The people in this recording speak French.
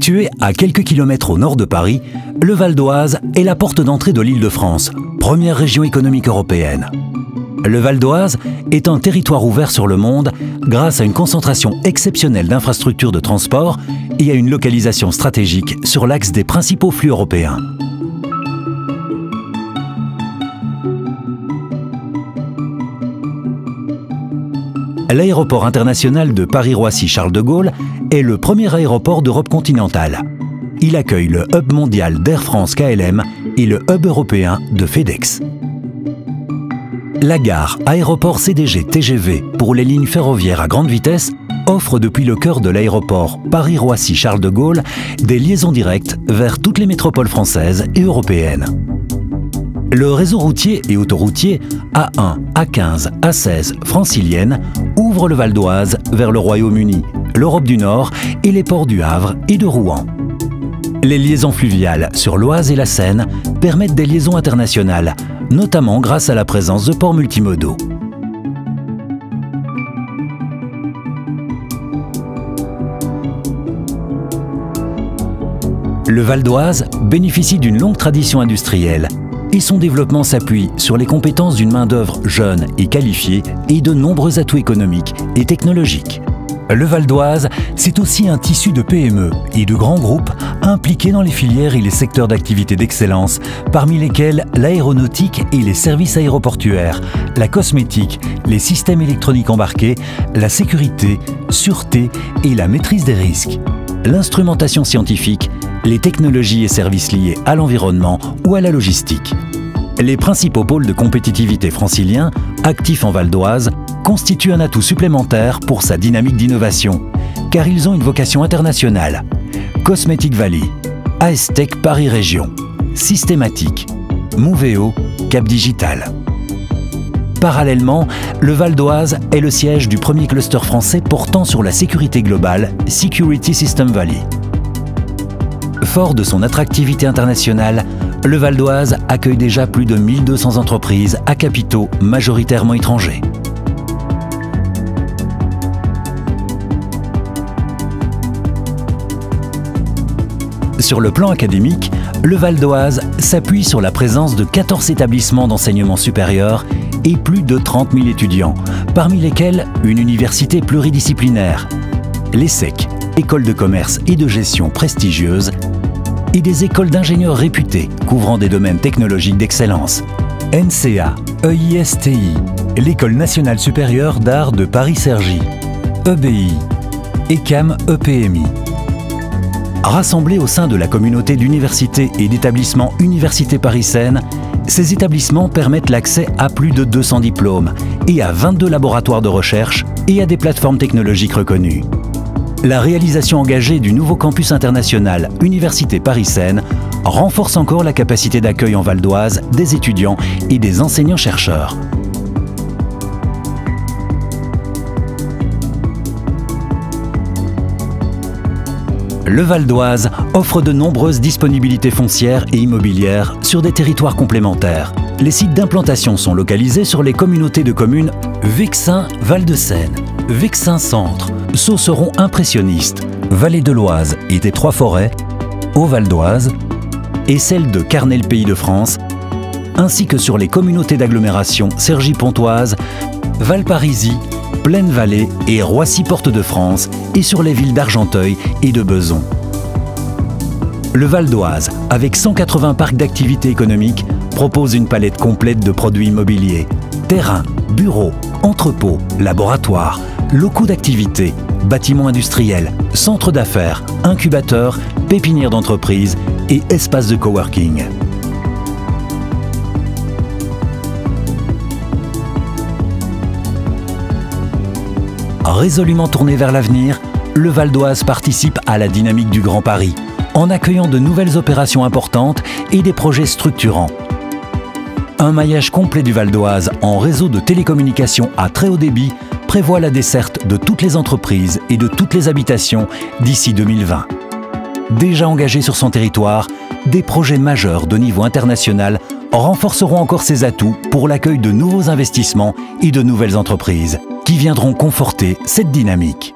Situé à quelques kilomètres au nord de Paris, le Val d'Oise est la porte d'entrée de l'Île-de-France, première région économique européenne. Le Val d'Oise est un territoire ouvert sur le monde grâce à une concentration exceptionnelle d'infrastructures de transport et à une localisation stratégique sur l'axe des principaux flux européens. L'aéroport international de Paris-Roissy-Charles de Gaulle est le premier aéroport d'Europe continentale. Il accueille le hub mondial d'Air France KLM et le hub européen de FedEx. La gare aéroport CDG TGV pour les lignes ferroviaires à grande vitesse offre depuis le cœur de l'aéroport Paris-Roissy-Charles de Gaulle des liaisons directes vers toutes les métropoles françaises et européennes. Le réseau routier et autoroutier A1, A15, A16 francilienne ouvre le Val d'Oise vers le Royaume-Uni, l'Europe du Nord et les ports du Havre et de Rouen. Les liaisons fluviales sur l'Oise et la Seine permettent des liaisons internationales, notamment grâce à la présence de ports multimodaux. Le Val d'Oise bénéficie d'une longue tradition industrielle et son développement s'appuie sur les compétences d'une main-d'œuvre jeune et qualifiée et de nombreux atouts économiques et technologiques. Le Val d'Oise, c'est aussi un tissu de PME et de grands groupes impliqués dans les filières et les secteurs d'activité d'excellence, parmi lesquels l'aéronautique et les services aéroportuaires, la cosmétique, les systèmes électroniques embarqués, la sécurité, sûreté et la maîtrise des risques, l'instrumentation scientifique, les technologies et services liés à l'environnement ou à la logistique. Les principaux pôles de compétitivité franciliens, actifs en Val d'Oise, constituent un atout supplémentaire pour sa dynamique d'innovation, car ils ont une vocation internationale. Cosmetic Valley, ASTEC Paris Région, Systématique, Moveo, Cap Digital. Parallèlement, le Val d'Oise est le siège du premier cluster français portant sur la sécurité globale, Security System Valley. Fort de son attractivité internationale, le Val d'Oise accueille déjà plus de 1200 entreprises à capitaux majoritairement étrangers. Sur le plan académique, le Val d'Oise s'appuie sur la présence de 14 établissements d'enseignement supérieur et plus de 30 000 étudiants, parmi lesquels une université pluridisciplinaire, l'ESSEC, école de commerce et de gestion prestigieuse, et des écoles d'ingénieurs réputées couvrant des domaines technologiques d'excellence. NCA, EISTI, l'École nationale supérieure d'art de Paris-Cergy, EBI, ECAM EPMI. Rassemblés au sein de la communauté d'universités et d'établissements Université Paris-Seine, ces établissements permettent l'accès à plus de 200 diplômes et à 22 laboratoires de recherche et à des plateformes technologiques reconnues. La réalisation engagée du nouveau campus international Université Paris-Seine renforce encore la capacité d'accueil en Val d'Oise des étudiants et des enseignants-chercheurs. Le Val d'Oise offre de nombreuses disponibilités foncières et immobilières sur des territoires complémentaires. Les sites d'implantation sont localisés sur les communautés de communes Vexin-Val de Seine, Vexin-Centre, Sauceron Impressionniste, Vallée de l'Oise et des Trois-Forêts, au Val d'Oise, et celle de Carnel Pays de France, ainsi que sur les communautés d'agglomération Cergy-Pontoise, Valparisis, Plaine-Vallée et Roissy-Porte de France, et sur les villes d'Argenteuil et de Bezons. Le Val d'Oise, avec 180 parcs d'activités économiques, propose une palette complète de produits immobiliers, terrains, bureaux, entrepôts, laboratoires, locaux d'activité, bâtiments industriels, centres d'affaires, incubateurs, pépinières d'entreprises et espaces de coworking. Résolument tourné vers l'avenir, le Val d'Oise participe à la dynamique du Grand Paris, en accueillant de nouvelles opérations importantes et des projets structurants. Un maillage complet du Val d'Oise en réseau de télécommunications à très haut débit prévoit la desserte de toutes les entreprises et de toutes les habitations d'ici 2020. Déjà engagés sur son territoire, des projets majeurs de niveau international renforceront encore ses atouts pour l'accueil de nouveaux investissements et de nouvelles entreprises qui viendront conforter cette dynamique.